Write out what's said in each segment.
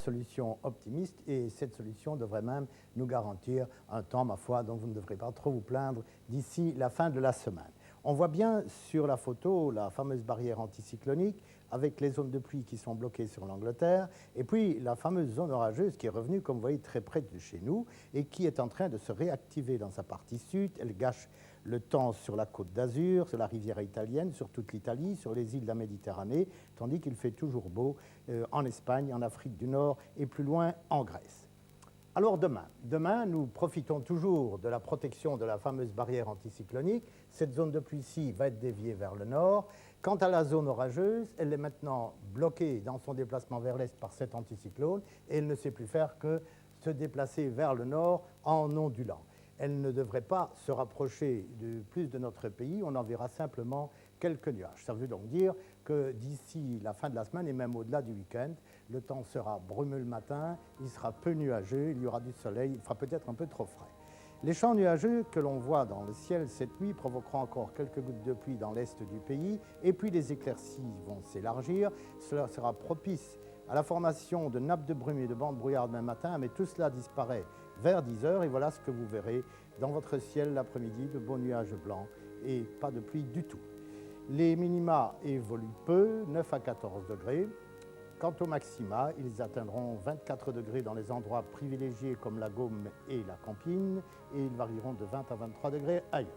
solution optimiste et cette solution devrait même nous garantir un temps, ma foi, dont vous ne devrez pas trop vous plaindre d'ici la fin de la semaine. On voit bien sur la photo la fameuse barrière anticyclonique avec les zones de pluie qui sont bloquées sur l'Angleterre et puis la fameuse zone orageuse qui est revenue, comme vous voyez, très près de chez nous et qui est en train de se réactiver dans sa partie sud. Elle gâche le temps sur la côte d'Azur, sur la riviera italienne, sur toute l'Italie, sur les îles de la Méditerranée, tandis qu'il fait toujours beau en Espagne, en Afrique du Nord et plus loin en Grèce. Alors demain, nous profitons toujours de la protection de la fameuse barrière anticyclonique. Cette zone de pluie-ci va être déviée vers le nord. Quant à la zone orageuse, elle est maintenant bloquée dans son déplacement vers l'est par cet anticyclone et elle ne sait plus faire que se déplacer vers le nord en ondulant. Elle ne devrait pas se rapprocher plus de notre pays, on en verra simplement quelques nuages. Ça veut donc dire que d'ici la fin de la semaine et même au-delà du week-end, le temps sera brumeux le matin, il sera peu nuageux, il y aura du soleil, il fera peut-être un peu trop frais. Les champs nuageux que l'on voit dans le ciel cette nuit provoqueront encore quelques gouttes de pluie dans l'est du pays et puis les éclaircies vont s'élargir. Cela sera propice à la formation de nappes de brume et de bandes brouillard demain matin, mais tout cela disparaît vers 10 heures et voilà ce que vous verrez dans votre ciel l'après-midi, de beaux nuages blancs et pas de pluie du tout. Les minima évoluent peu, 9 à 14 degrés. Quant aux maxima, ils atteindront 24 degrés dans les endroits privilégiés comme la Gaume et la Campine et ils varieront de 20 à 23 degrés ailleurs.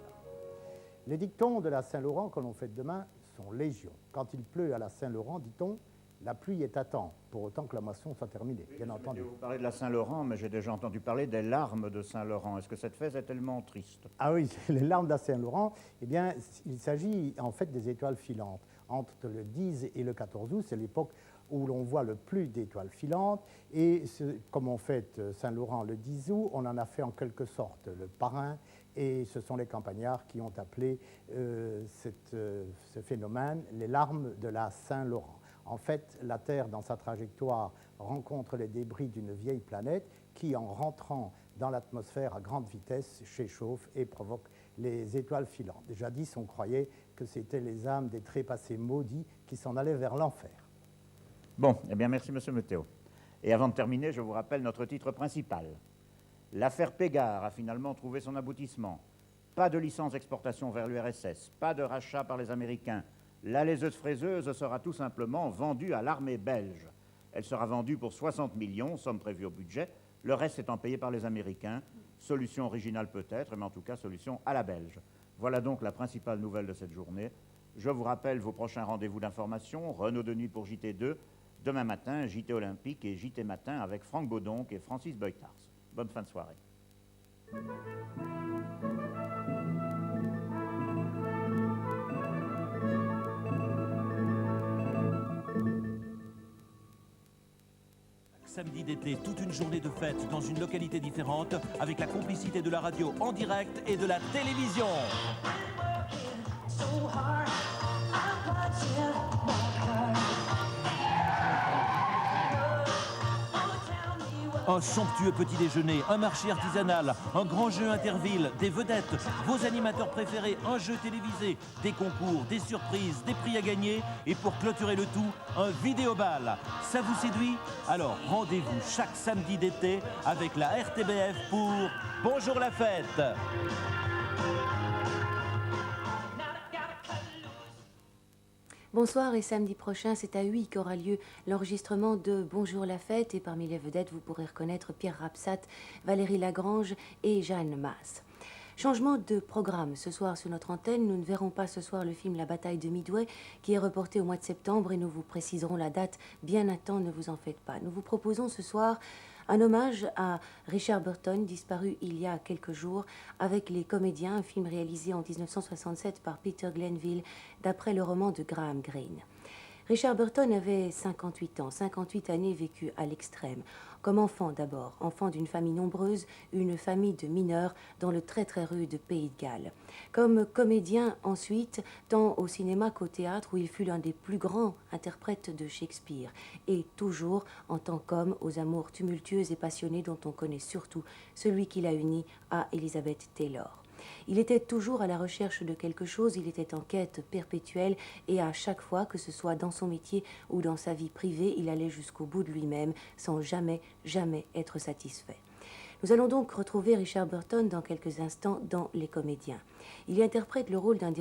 Les dictons de la Saint-Laurent que l'on fête demain sont légion. Quand il pleut à la Saint-Laurent, dit-on, la pluie est à temps, pour autant que la moisson soit terminée, bien entendu. Vous parlez de la Saint-Laurent, mais j'ai déjà entendu parler des larmes de Saint-Laurent. Est-ce que cette fête est tellement triste? Ah oui, les larmes de la Saint-Laurent, eh bien, il s'agit en fait des étoiles filantes. Entre le 10 et le 14 août, c'est l'époque où l'on voit le plus d'étoiles filantes. Et comme on fête Saint-Laurent le 10 août, on en a fait en quelque sorte le parrain. Et ce sont les campagnards qui ont appelé ce phénomène les larmes de la Saint-Laurent. En fait, la Terre, dans sa trajectoire, rencontre les débris d'une vieille planète qui, en rentrant dans l'atmosphère à grande vitesse, s'échauffe et provoque les étoiles filantes. Jadis, on croyait que c'était les âmes des trépassés maudits qui s'en allaient vers l'enfer. Bon, eh bien merci Monsieur Météo. Et avant de terminer, je vous rappelle notre titre principal. L'affaire Pégard a finalement trouvé son aboutissement. Pas de licence d'exportation vers l'URSS, pas de rachat par les Américains. La laiseuse fraiseuse sera tout simplement vendue à l'armée belge. Elle sera vendue pour 60 millions, somme prévue au budget, le reste étant payé par les Américains. Solution originale peut-être, mais en tout cas solution à la belge. Voilà donc la principale nouvelle de cette journée. Je vous rappelle vos prochains rendez-vous d'information, Renaud de Nuit pour JT2, demain matin, JT Olympique et JT Matin avec Franck Baudonc et Francis Beutars. Bonne fin de soirée. Samedi d'été, toute une journée de fête dans une localité différente avec la complicité de la radio en direct et de la télévision. Un somptueux petit déjeuner, un marché artisanal, un grand jeu interville, des vedettes, vos animateurs préférés, un jeu télévisé, des concours, des surprises, des prix à gagner et pour clôturer le tout, un vidéobal. Ça vous séduit? Alors rendez-vous chaque samedi d'été avec la RTBF pour Bonjour la fête. Bonsoir et samedi prochain, c'est à Huy qu'aura lieu l'enregistrement de Bonjour la fête et parmi les vedettes, vous pourrez reconnaître Pierre Rapsat, Valérie Lagrange et Jeanne Masse. Changement de programme. Ce soir sur notre antenne, nous ne verrons pas ce soir le film La bataille de Midway qui est reporté au mois de septembre et nous vous préciserons la date bien à temps, ne vous en faites pas. Nous vous proposons ce soir un hommage à Richard Burton, disparu il y a quelques jours, avec Les Comédiens, un film réalisé en 1967 par Peter Glenville, d'après le roman de Graham Greene. Richard Burton avait 58 ans, 58 années vécues à l'extrême. Comme enfant d'abord, enfant d'une famille nombreuse, une famille de mineurs dans le très très rude Pays de Galles. Comme comédien ensuite, tant au cinéma qu'au théâtre où il fut l'un des plus grands interprètes de Shakespeare. Et toujours en tant qu'homme aux amours tumultueux et passionnés dont on connaît surtout celui qui l'a uni à Elizabeth Taylor. Il était toujours à la recherche de quelque chose, il était en quête perpétuelle et à chaque fois, que ce soit dans son métier ou dans sa vie privée, il allait jusqu'au bout de lui-même sans jamais être satisfait. Nous allons donc retrouver Richard Burton dans quelques instants dans Les Comédiens. Il y interprète le rôle d'un